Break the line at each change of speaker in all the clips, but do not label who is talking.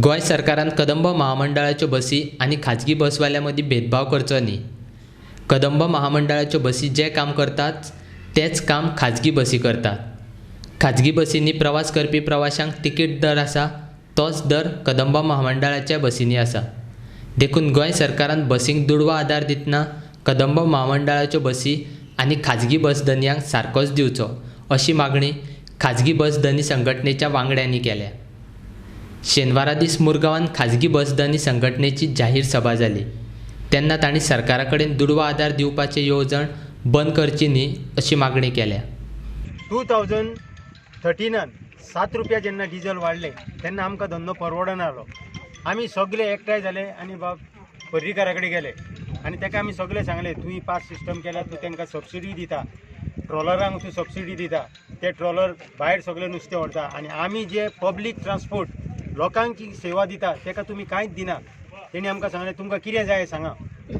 गोंय सरकारान कदंब महामंडळाच्यो बसी आनी खाजगी बसवाल्यांमदीं भेदभाव करचो न्ही। कदंब महामंडळाच्यो बसी जें काम करतात तेंच काम खाजगी बसी करतात। खाजगी बसींनी प्रवास करपी प्रवाशांक तिकीट दर आसा तोच दर कदंब महामंडळाच्या बसींनी आसा। देखून गोंय सरकारान बसींक दुडवो आदार दितना कदंब महामंडळाच्यो बसी आनी खाजगी बसधन्यांक सारकोच दिवचो अशी मागणी खाजगी बसधनी संघटनेच्या वांगड्यांनी केल्या। शेनवारा दीस मुरगांवांत खाजगी बसधनी संघटनेची जाहीर सभा जाली तेन्ना तांणी सरकारा कडेन दुडवो आदार दिवपाचें येवजण बंद करची न्ही अशी मागणी केल्या।
2013 7 रुपया जेन्ना डिझेल वाडले तेन्ना आमकां धंदो परवडनालो। आमी सगळे एकठांय जाले आनी बाब पर्रीकारा कडेन गेले आनी ताका आमी सगळे सांगले तुवें पास सिस्टम केला, तूं तांकां सबसिडी दिता, ट्रॉलरांक तूं सबसिडी दिता, ते ट्रॉलर भायर सगळे नुस्तें व्हरता आनी आमी जे पब्लीक ट्रान्सपोर्ट लोकांक सेवा दिता ताका तुमी कांयच दिना। तेणी आमकां सांगलें तुमकां कितें जाय सांगा।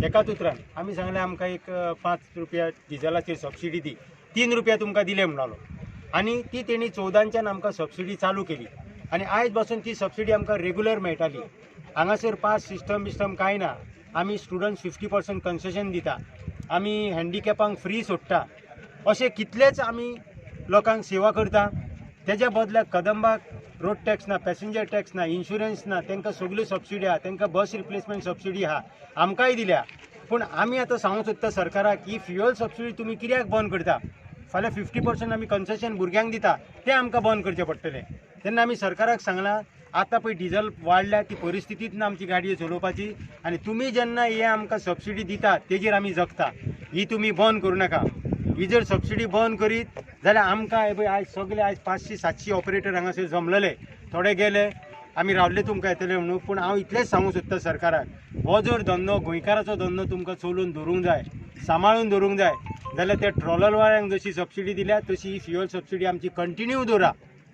एकाच उतरान आमी सांगलें आमकां एक 5 रुपया डिझेलाचेर सबसिडी दी, 3 रुपया तुमकां दिले म्हणलो आनी ती तेणी 14च्यान आमकां सबसिडी चालू केली आनी आयज बसून ती सबसिडी आमकां रेगुलर मेळटाली। हांगासर पास सिस्टम कांय ना। आमी स्टुडंट्स 50% कन्सेशन दिता, आमी हँडिकॅपांक फ्री सोडटा, अशें कितलेच आमी लोकांक सेवा करता। तेज्या बदल्याक कदंबाक रोड टॅक्स ना, पॅसेंजर टॅक्स ना, इन्शुरन्स ना, तांकां सगळ्यो सबसिडी आहा, तांकां बस रिप्लेसमेंट सबसिडी आहा, आमकांय दिल्या। पूण आमी आतां सांगूं सोदता सरकाराक ही फ्युअल सबसिडी तुमी कित्याक बंद करता? फाल्यां 50% आमी कन्सेशन भुरग्यांक दिता तें आमकां बंद करचें पडटलें। तेन्ना आमी सरकाराक सांगलां आतां पळय डिझेल वाडल्या ती परिस्थितीच ना आमची गाडयो चलोवपाची आनी तुमी जेन्ना हे आमकां सबसिडी दिता तेजेर आमी जगता, ही तुमी बंद करूं नाका। ही जर सबसिडी बंद करीत जाल्यार आमकां पळय आयज सगळे आयज 500-700 ऑपरेटर हांगासर जमलेले, थोडे गेले आमी रावले तुमकां येतले म्हणून। पूण हांव इतलेंच सांगूं सोदता सरकाराक, हो जर धंदो गोंयकाराचो धंदो तुमकां चलोवन दवरूंक जाय, सांबाळून दवरूंक जाय जाल्यार त्या ट्रॉलरवाल्यांक जशी सबसिडी दिल्या तशी ही फ्युअल सबसिडी आमची कंटिन्यू दवरा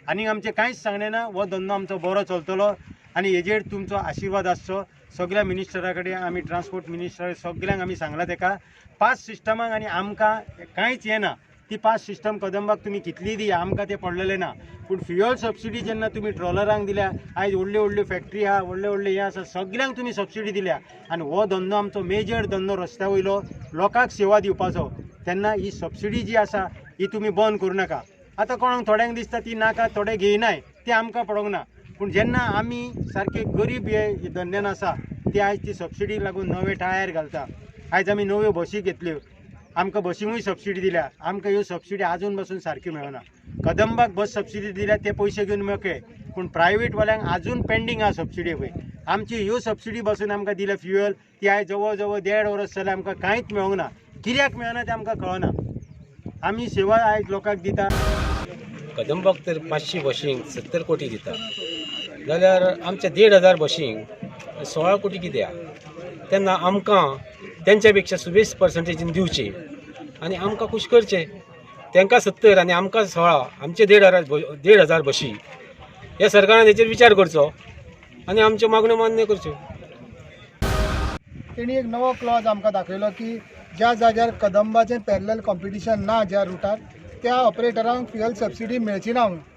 आनी आमचें कांयच सांगणें ना। हो धंदो आमचो बरो चलतलो आनी हेजेर तुमचो आशिर्वाद आसचो। सगळ्या मिनिस्टरा कडेन आमी ट्रान्सपोर्ट मिनिस्टर सगळ्यांक आमी सांगलां ताका पास सिस्टमाक आनी आमकां कांयच येना। ती पास सिस्टम कदंबाक तुमी कितली दी आमकां तें पडलेलें ना, पूण फ्युअल सबसिडी जेन्ना तुमी ट्रॉलरांक दिल्या, आयज व्हडल्यो व्हडल्यो फॅक्टरी आहा, व्हडले व्हडले हे आसा, सगळ्यांक तुमी सबसिडी दिल्या आनी हो धंदो आमचो मेजर धंदो रस्त्या वयलो लोकांक सेवा दिवपाचो। तेन्ना ही सबसिडी जी आसा ही तुमी बंद करूं नाका। आतां कोणाक थोड्यांक दिसता ती नाका, थोडे घेयनाय, तें आमकां पडोंक ना। पूण जेन्ना आमी सारके गरीब हे धंद्यान आसा ते आयज ती सबसिडीक लागून नवे टायर घालता, आयज आमी नव्यो बसी घेतल्यो, आमकां बसींकूय सबसिडी दिल्या, आमकां ह्यो सबसिडी आजून पासून सारक्यो मेळना। कदंबाक बस सबसिडी दिल्या ते पयशे घेवन मेळके, पूण प्रायवेटवाल्यांक आजून पेंडींग आहा सबसिडी पळय। आमची ह्यो सबसिडी बसून आमकां दिल्या फ्युअल ती आयज जवळ जवळ 1.5 वर्स जाल्यार आमकां कांयच मेळोंक ना। कित्याक मेळना तें आमकां कळना। आमी सेवा आयज लोकांक दिता।
कदंबाक तर 500 बशींक 70 कोटी दिता जाल्यार आमच्या 1,500 बशींक 16 कोटी कित्याक? तेन्ना आमकां तेंच्या पेक्षा 20% दिवचे आनी आमकां खूश करचे। तांकां 70 आनी आमकां 16, आमचे 1,500 बशी, ह्या सरकारान हेचेर विचार करचो आनी आमच्यो मागण्यो मान्य करच्यो।
तेणी एक नवो क्लॉज आमकां दाखयलो की ज्या जाग्यार कदंबाचें पॅरलल कॉम्पिटिशन ना ज्या रुटार त्या ऑपरेटरांक फ्युअल सबसिडी मेळची ना म्हणून।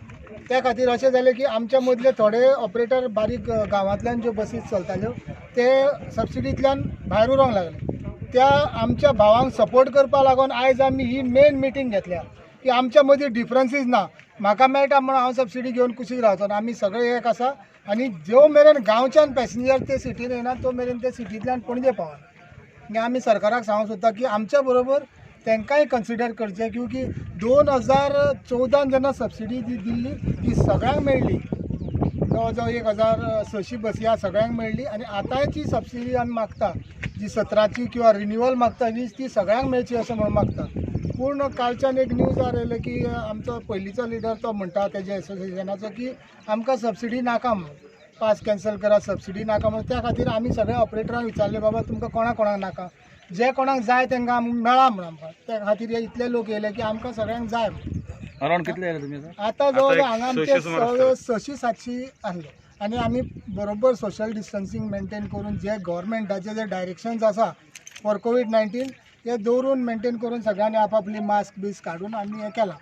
त्या खातीर अशें जालें की आमच्या मदले थोडे ऑपरेटर बारीक गांवांतल्यान ज्यो बसी चलताल्यो ते सबसिडींतल्यान भायर उरोंक लागले। त्या आमच्या भावांक सपोर्ट करपा लागून आयज आमी ही मेन मिटींग घेतल्या की आमच्या मदीं डिफरन्सीस ना, म्हाका मेळटा म्हणून हांव सबसिडी घेवन कुशीक रावचो ना, आमी सगळे एक आसा आनी जो मेरेन गांवच्यान पॅसेंजर ते सिटीन येना तो मेरेन ते सिटींतल्यान पणजे पावना। आनी आमी सरकाराक सांगूंक सोदता की आमच्या बरोबर तांकांय कन्सिडर करचें, क्योंकि 2014 जेन्ना सबसिडी दिल्ली ती सगळ्यांक मेळ्ळी, जवळ जवळ 1,600 बसी ह्या सगळ्यांक मेळ्ळी आनी आतांय ती सबसिडी आमी मागता जी 17ची किंवा रिन्युअल मागता ती सगळ्यांक मेळची अशें म्हणून मागता। पूण कालच्यान एक न्यूजार येयले की आमचो पयलींचो लिडर तो म्हणटा तेज्या एसोसिएशनाचो की आमकां सबसिडी नाका म्हणून, पास कॅन्सल करा, सबसिडी नाका म्हणून। त्या खातीर आमी सगळ्या ऑपरेटरांक विचारलें बाबा तुमकां कोणाक नाका, जे कोणाक जाय तांकां मेळा म्हणून आमकां। त्या खातीर हे इतले लोक येयले की आमकां सगळ्यांक जाय म्हणून।
अरावंड कितले येयले तुमी?
आतां जवळ हांगा आमचे 600-700 आहले आनी आमी बरोबर सोशल डिस्टन्सिंग मेंटेन करून जे गव्हर्मेंटाचे जे डायरेक्शन्स आसा फॉर कोविड-19 ते दवरून मेंटेन करून सगळ्यांनी आपापली मास्क बीस काडून आमी हें केलां।